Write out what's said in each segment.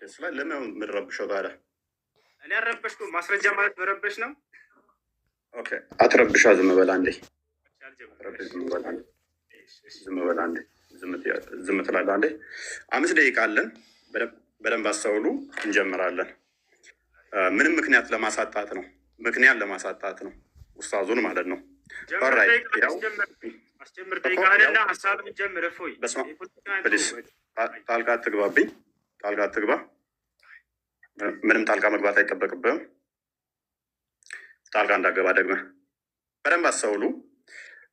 ስለ ለምን ምንረብሸው ታዲያ? እኔ አረበሽኩ። ማስረጃ ማለት መረበሽ ነው። ኦኬ አትረብሻ። ዝም በል አንዴ። ዝም በል አንዴ። ዝም ትላለህ አንዴ። 5 ደቂቃ አለን። በደንብ አስተውሉ። እንጀምራለን። ምንም ምክንያት ለማሳጣት ነው። ምክንያት ለማሳጣት ነው። ኡስታዙን ማለት ነው። አስጀምር ደቂቃ አለና ሀሳብን ጀምር። እፎይ ፕሊስ ጣልቃ አትግባብኝ። ጣልቃ አትግባ። ምንም ጣልቃ መግባት አይጠበቅብህም። ጣልቃ እንዳገባ ደግመህ በደንብ አስተውሉ።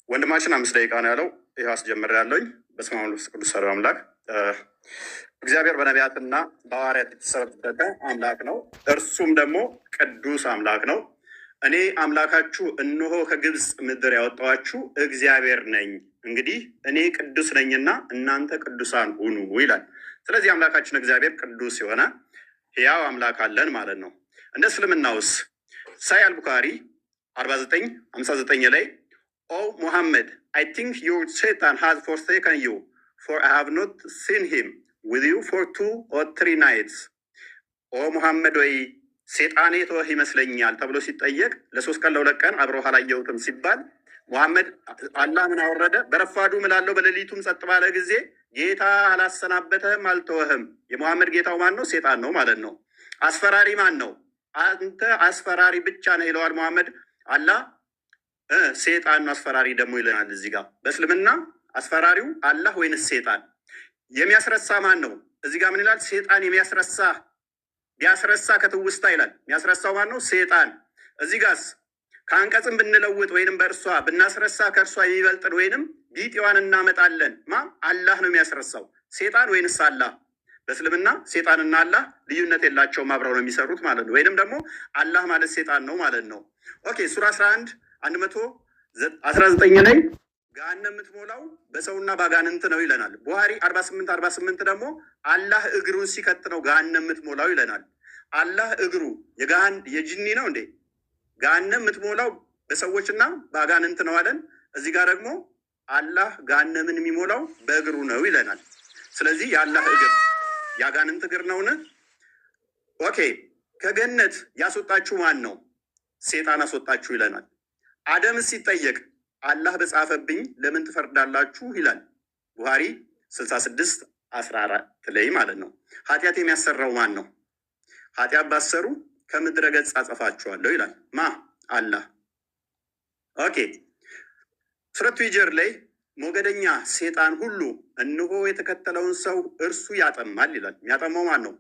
ወንድማችን 5 ደቂቃ ነው ያለው። ይህ አስጀምር ያለኝ በስመ አብ ወወልድ ቅዱስ ሥላሴ አምላክ። እግዚአብሔር በነቢያትና በሐዋርያት የተሰበከ አምላክ ነው። እርሱም ደግሞ ቅዱስ አምላክ ነው። እኔ አምላካችሁ እነሆ ከግብፅ ምድር ያወጣኋችሁ እግዚአብሔር ነኝ። እንግዲህ እኔ ቅዱስ ነኝና እናንተ ቅዱሳን ሁኑ ይላል። ስለዚህ አምላካችን እግዚአብሔር ቅዱስ የሆነ ሕያው አምላክ አለን ማለት ነው። እንደ እስልምናውስ ሳሂህ አልቡኻሪ 49:59 ላይ ኦ ሙሐመድ አይ ቲንክ ዩር ሴጣን ሃዝ ፎርሴከን ዩ ፎር አይ ሃቭ ኖት ሲን ሂም ዊዝ ዩ ፎር 2 or 3 nights። ኦ ሙሐመድ ወይ ሴጣኔ ተወህ ይመስለኛል ተብሎ ሲጠየቅ ለ3 ቀን ለ2 ቀን አብረው አላየሁትም ሲባል ሙሐመድ አላህ ምን አወረደ? በረፋዱ ምላለው በሌሊቱም ጸጥ ባለ ጊዜ ጌታ አላሰናበተህም አልተወህም። የሙሐመድ ጌታው ማን ነው? ሴጣን ነው ማለት ነው። አስፈራሪ ማን ነው? አንተ አስፈራሪ ብቻ ነህ ይለዋል ሙሐመድ። አላህ ሴጣን ነው አስፈራሪ ደግሞ ይለናል። እዚህ ጋር በእስልምና አስፈራሪው አላህ ወይንስ ሴጣን? የሚያስረሳ ማን ነው? እዚህ ጋር ምን ይላል? ሴጣን የሚያስረሳ ቢያስረሳ ከትውስታ ይላል። የሚያስረሳው ማን ነው? ሴጣን። እዚህ ጋርስ ከአንቀጽም ብንለውጥ ወይንም በእርሷ ብናስረሳ ከእርሷ የሚበልጥን ወይንም ቢጤዋን እናመጣለን። አላህ ነው የሚያስረሳው። ሴጣን ወይንስ አላህ? በእስልምና ሴጣንና አላህ ልዩነት የላቸውም፣ አብረው ነው የሚሰሩት ማለት ነው። ወይንም ደግሞ አላህ ማለት ሴጣን ነው ማለት ነው። ኦኬ ሱራ 11:119 ላይ ገሃነም የምትሞላው በሰውና ባጋንንት ነው ይለናል። ቡሃሪ 48:48 ደግሞ አላህ እግሩን ሲከት ነው ገሃነም የምትሞላው ይለናል። አላህ እግሩ የጂኒ ነው እንዴ? ገሃነም የምትሞላው በሰዎችና ባጋንንት ነው አለን። እዚህ ጋር ደግሞ አላህ ገሃነምን የሚሞላው በእግሩ ነው ይለናል። ስለዚህ የአላህ እግር ያጋንንት እግር ነውን? ኦኬ ከገነት ያስወጣችሁ ማን ነው? ሴጣን አስወጣችሁ ይለናል። አደም ሲጠየቅ አላህ በጻፈብኝ ለምን ትፈርዳላችሁ ይላል። ቡሃሪ 66:14 ላይ ማለት ነው። ኃጢአት የሚያሰራው ማን ነው? ኃጢአት ባሰሩ ከምድረ ገጽ አጸፋችኋለሁ ይላል። አላህ። ኦኬ ሱረቱ ሂጅር ላይ ሞገደኛ ሴጣን ሁሉ እነሆ የተከተለውን ሰው እርሱ ያጠማል ይላል። የሚያጠማው ማን ነው?